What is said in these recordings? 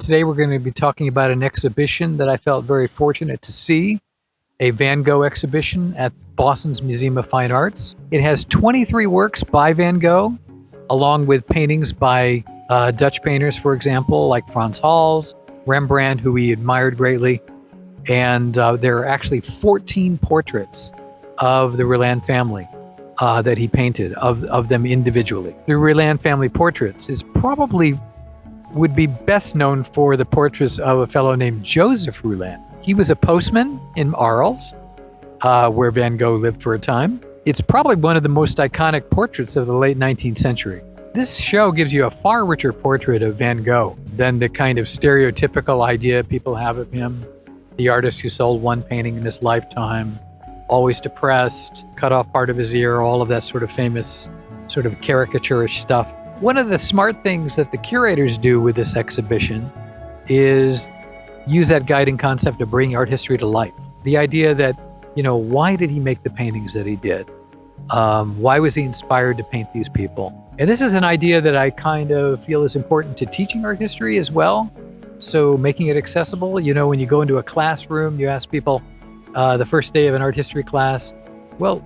today we're going to be talking about an exhibition that I felt very fortunate to see, a Van Gogh exhibition at Boston's Museum of Fine Arts. It has 23 works by Van Gogh, along with paintings by Dutch painters, for example, like Frans Hals, Rembrandt, who he admired greatly. And there are actually 14 portraits of the Roland family that he painted, of them individually. The Roland family portraits would be best known for the portraits of a fellow named Joseph Roland. He was a postman in Arles, where Van Gogh lived for a time. It's probably one of the most iconic portraits of the late 19th century. This show gives you a far richer portrait of Van Gogh than the kind of stereotypical idea people have of him. The artist who sold one painting in his lifetime, always depressed, cut off part of his ear, all of that sort of famous, sort of caricaturish stuff. One of the smart things that the curators do with this exhibition is use that guiding concept of bringing art history to life. The idea that, why did he make the paintings that he did? Why was he inspired to paint these people? And this is an idea that I kind of feel is important to teaching art history as well. So making it accessible, when you go into a classroom, you ask people the first day of an art history class, well,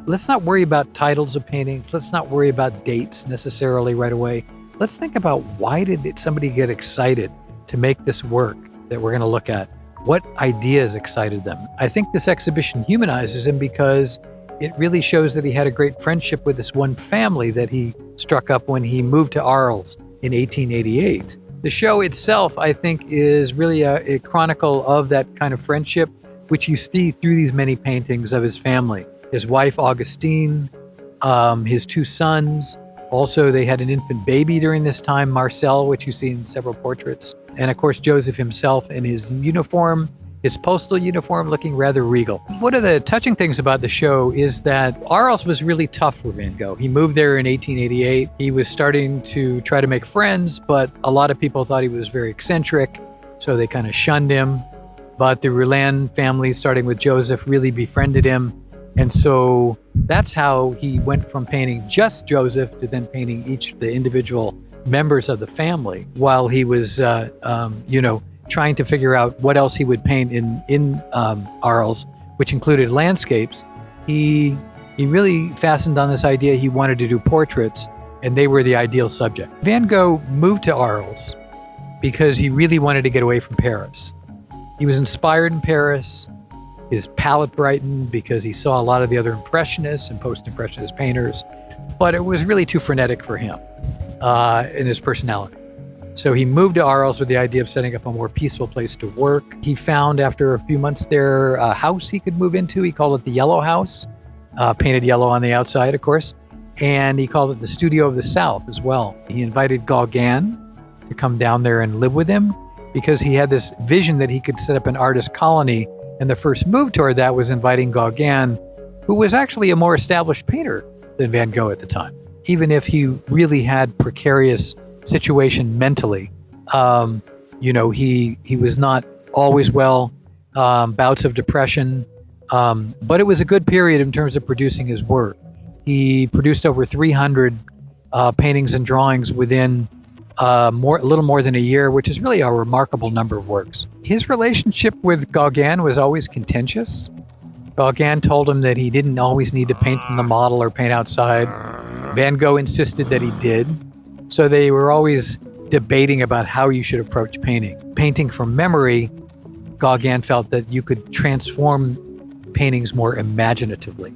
let's not worry about titles of paintings. Let's not worry about dates necessarily right away. Let's think about why did somebody get excited to make this work that we're going to look at? What ideas excited them? I think this exhibition humanizes him because it really shows that he had a great friendship with this one family that he struck up when he moved to Arles in 1888. The show itself, I think, is really a chronicle of that kind of friendship, which you see through these many paintings of his family. His wife, Augustine, his two sons. Also, they had an infant baby during this time, Marcel, which you see in several portraits. And of course, Joseph himself in his uniform, his postal uniform, looking rather regal. One of the touching things about the show is that Arles was really tough for Van Gogh. He moved there in 1888. He was starting to try to make friends, but a lot of people thought he was very eccentric, so they kind of shunned him. But the Roland family, starting with Joseph, really befriended him. And so that's how he went from painting just Joseph to then painting the individual members of the family while he was, trying to figure out what else he would paint in Arles, which included landscapes. He really fastened on this idea he wanted to do portraits, and they were the ideal subject. Van Gogh moved to Arles because he really wanted to get away from Paris. He was inspired in Paris. His palette brightened because he saw a lot of the other Impressionists and Post-Impressionist painters, but it was really too frenetic for him in his personality. So he moved to Arles with the idea of setting up a more peaceful place to work. He found after a few months there a house he could move into. He called it the Yellow House, painted yellow on the outside, of course. And he called it the Studio of the South as well. He invited Gauguin to come down there and live with him because he had this vision that he could set up an artist colony. And the first move toward that was inviting Gauguin, who was actually a more established painter than Van Gogh at the time. Even if he really had precarious situation mentally, he was not always well, bouts of depression, but it was a good period in terms of producing his work. He produced over 300 paintings and drawings within a little more than a year, which is really a remarkable number of works. His relationship with Gauguin was always contentious. Gauguin told him that he didn't always need to paint from the model or paint outside. Van Gogh insisted that he did. So they were always debating about how you should approach painting. Painting from memory, Gauguin felt that you could transform paintings more imaginatively.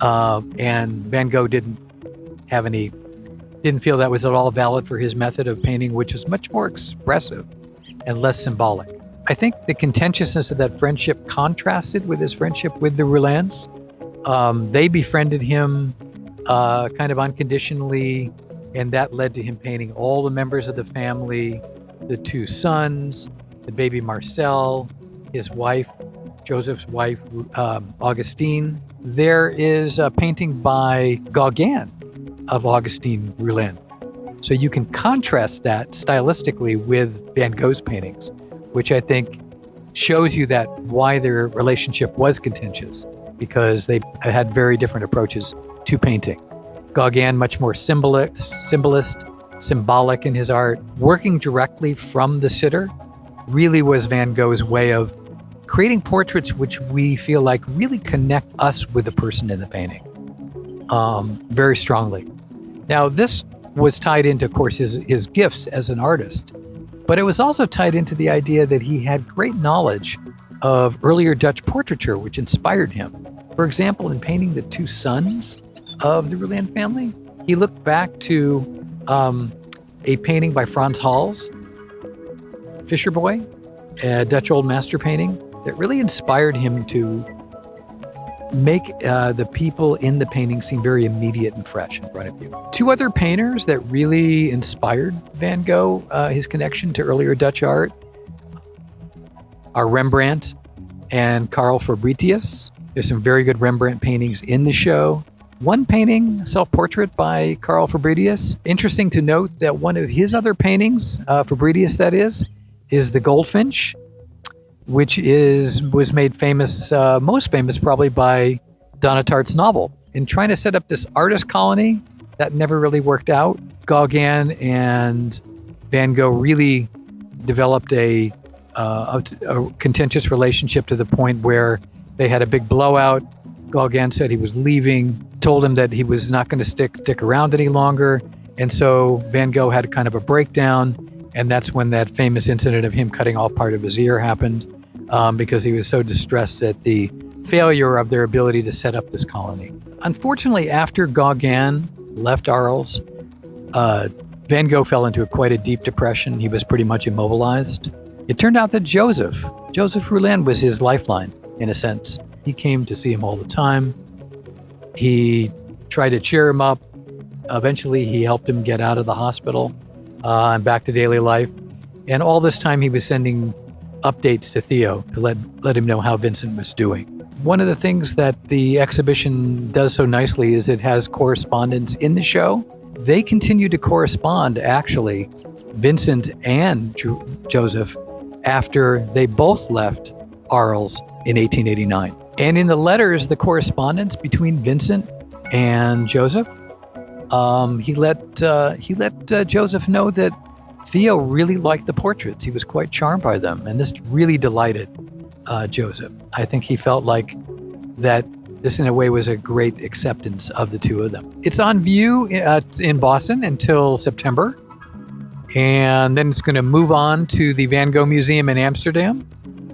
And Van Gogh didn't feel that was at all valid for his method of painting, which was much more expressive and less symbolic. I think the contentiousness of that friendship contrasted with his friendship with the Rolands. They befriended him kind of unconditionally, and that led to him painting all the members of the family, the two sons, the baby Marcel, his wife, Joseph's wife, Augustine. There is a painting by Gauguin of Augustine Roland. So you can contrast that stylistically with Van Gogh's paintings, which I think shows you that why their relationship was contentious, because they had very different approaches to painting. Gauguin, much more symbolist, symbolic in his art. Working directly from the sitter really was Van Gogh's way of creating portraits which we feel like really connect us with the person in the painting very strongly. Now, this was tied into, of course, his gifts as an artist, but it was also tied into the idea that he had great knowledge of earlier Dutch portraiture, which inspired him. For example, in painting the two sons of the Roulin family, he looked back to a painting by Frans Hals, Fisher Boy, a Dutch old master painting that really inspired him to make the people in the painting seem very immediate and fresh in front of you. Two other painters that really inspired Van Gogh, his connection to earlier Dutch art, are Rembrandt and Carl Fabritius. There's some very good Rembrandt paintings in the show. One painting, self-portrait by Carl Fabritius. Interesting to note that one of his other paintings, Fabritius that is The Goldfinch, which was made famous, most famous probably by Donna Tartt's novel. In trying to set up this artist colony, that never really worked out. Gauguin and Van Gogh really developed a contentious relationship to the point where they had a big blowout. Gauguin said he was leaving, told him that he was not going to stick around any longer. And so Van Gogh had kind of a breakdown. And that's when that famous incident of him cutting off part of his ear happened, because he was so distressed at the failure of their ability to set up this colony. Unfortunately, after Gauguin left Arles, Van Gogh fell into quite a deep depression. He was pretty much immobilized. It turned out that Joseph Roulin was his lifeline, in a sense. He came to see him all the time. He tried to cheer him up. Eventually, he helped him get out of the hospital and back to daily life. And all this time, he was sending updates to Theo to let him know how Vincent was doing. One of the things that the exhibition does so nicely is it has correspondence in the show. They continue to correspond, actually, Vincent and Joseph, after they both left Arles in 1889. And in the letters, the correspondence between Vincent and Joseph, he let Joseph know that Theo really liked the portraits. He was quite charmed by them, and this really delighted Joseph. I think he felt like that this, in a way, was a great acceptance of the two of them. It's on view in Boston until September, and then it's going to move on to the Van Gogh Museum in Amsterdam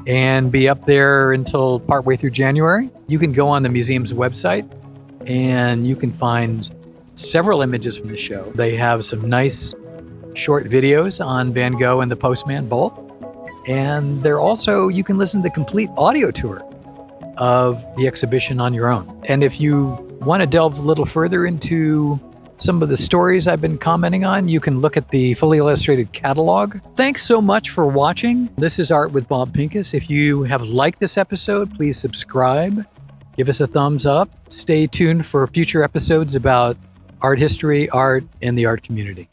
and be up there until partway through January. You can go on the museum's website, and you can find several images from the show. They have some nice short videos on Van Gogh and the Postman both. And they're also, you can listen to the complete audio tour of the exhibition on your own. And if you want to delve a little further into some of the stories I've been commenting on, you can look at the fully illustrated catalog. Thanks so much for watching. This is Art with Bob Pincus. If you have liked this episode, please subscribe. Give us a thumbs up. Stay tuned for future episodes about art history, art, and the art community.